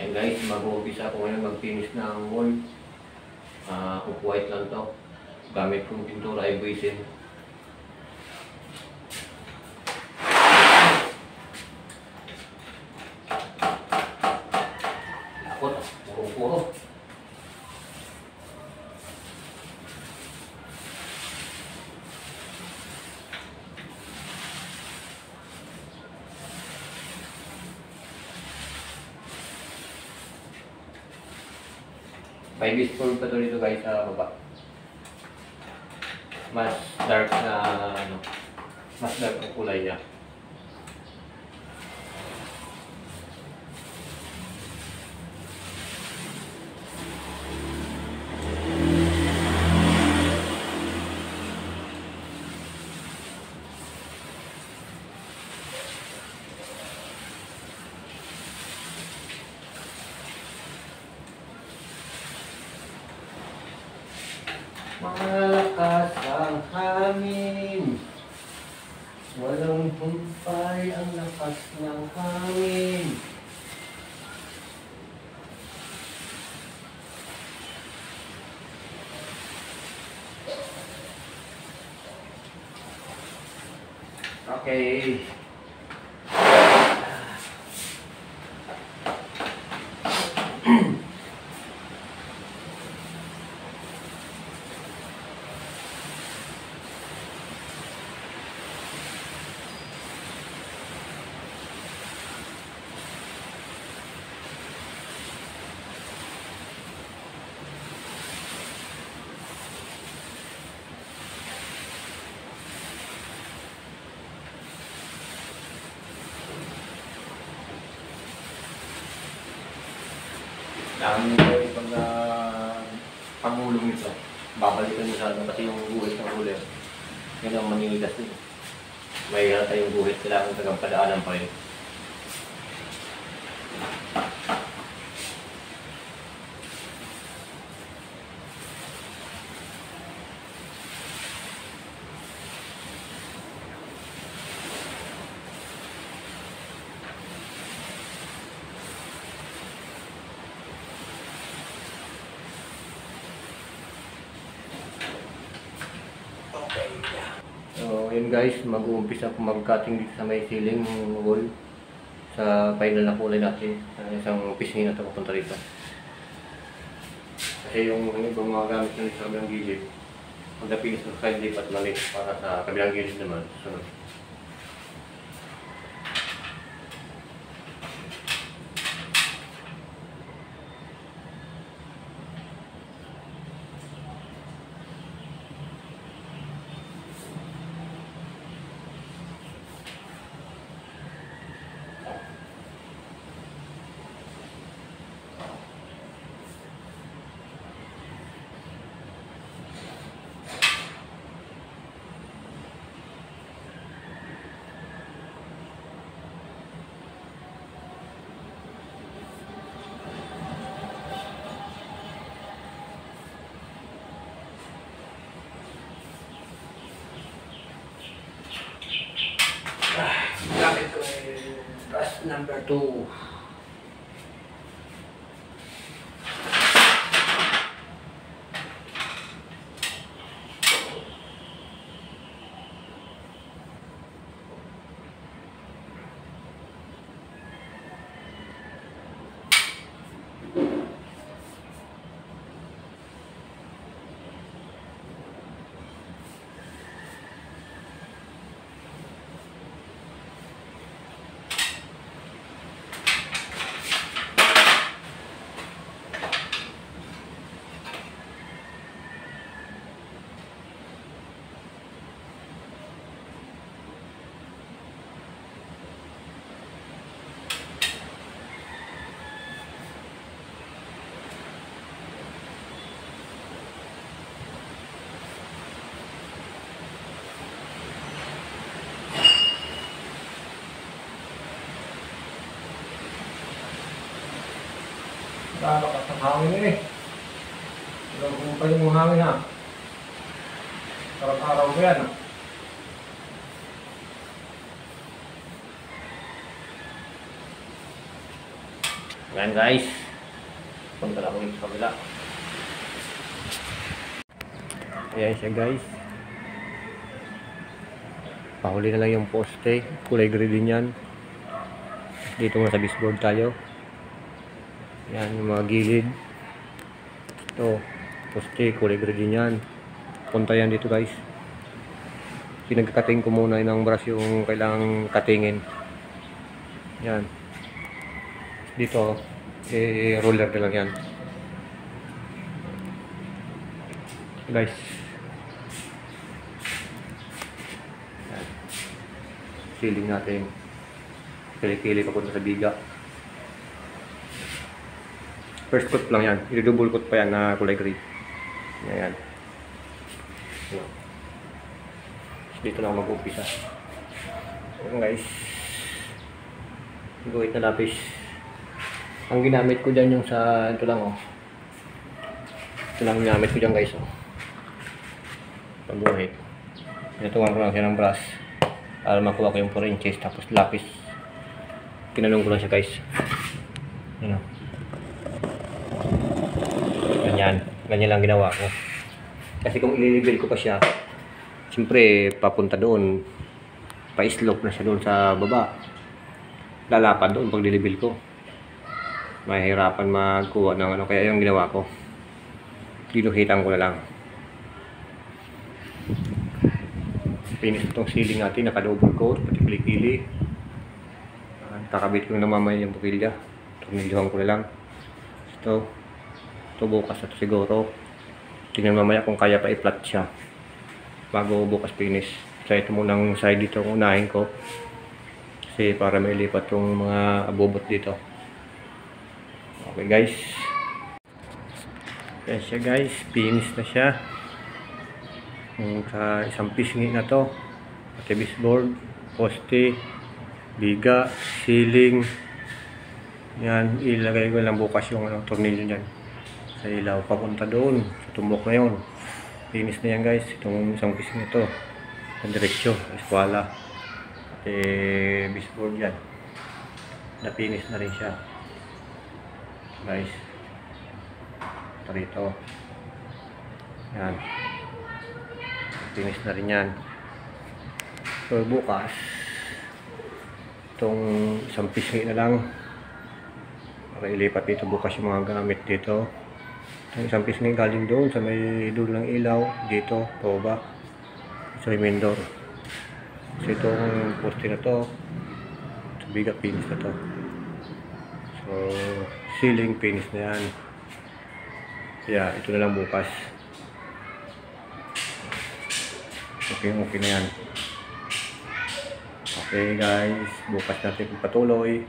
Ayan guys, mag-uumpisa ako ngayon mag-finish ng wall. Off-white lang to. Gamit kong pintura ay buisin. Lakot, puro-puro. May whisper pa to dito guys sa baba. Mas dark na ano, mas dark ang kulay niya. Malakas ang hangin, walang humpay ang lakas ng hangin. Okay. Dami nyo yung pangulong nito. Babalikan nyo sana kasi yung guhit ng ulit. Yan ang maninigas nito. May halata yung guhit, kailangan tagang padaanan pa rin. So yun guys, mag-uumpisa ako mag-cutting dito sa may ceiling wall sa final na kulay natin. Isang pisngi na ito papunta rito. Kasi yung ibang mga gamit na sa kabilang gilid, pag napinis ng side lip at malit para sa kabilang gilid naman, sunod. Gamit ko ay brush number 2. Babakas ang hangin eh. Ilang kumpay yung hangin ha. Sarap araw ko yan. Ayan guys. Punta lang ulit sa kabila. Ayan siya guys. Pahuli na lang yung poste. Kulay gray din yan. Dito muna sa baseboard tayo. Ayan yung mga gilid. Ito. Poste. Kulay gray din yan. Punta yan dito guys. Pinagkating ko muna ng brush yung kailangang katingin. Yan. Dito. Roller na lang yan. Guys. Ceiling natin. Kili-kili papunta sa biga. First coat lang yan. I-double coat pa yan na kulay gray. Ayan. Dito lang mag-upisa. Ayan guys. Guhit na lapis. Ang ginamit ko dyan yung sa ito lang oh. Ito lang ginamit ko dyan guys oh. Pag-guhit. Natuwan ko lang siya ng brush. Para makuha ko yung 4 inches tapos lapis. Pinanong ko lang siya guys. Ano? Ganyan. Ganyan lang ginawa ko. Kasi kung ililibel ko pa siya, siyempre papunta doon. Pa-slope na siya doon sa baba. Lalapad doon pag nilibel ko. Mahirapan magkuha ng ano. Kaya yung ginawa ko. Dinuhitan ko na lang. Finish itong ceiling natin, naka-double coat, pati kili-kili. Kakabit ko na mamaya yung bukilya. Tumilyohan ko na lang. Ito bukas na ito siguro. Tingnan mamaya kung kaya pa i-flat siya. Bago bukas finish. So ito munang side dito ang unahin ko. Kasi para mailipat yung mga abobot dito. Okay guys. Yan siya guys. Finish na siya. Sa isang pisngi na to, pati baseboard, poste, biga, ceiling. Yan, ilagay ko lang bukas yung tornilyo niyan sa ilaw papunta doon sa tumbok na yun. Finish na yan guys, itong isang pisngi ito sa diretsyo, eskwala, pati baseboard yan na finish na rin siya guys. Ito rito yan, finish na rin yan. So bukas itong isang pisngi na lang para ilipat dito bukas yung mga gamit dito. Itong isang pisngi galing doon sa may dulo ng ilaw dito pababa sa main door. So itong poste na to sa biga finish na to. So ceiling finish na yan. Kaya ito na lang bukas. Okay na yan. Okay guys, bukas natin patuloy.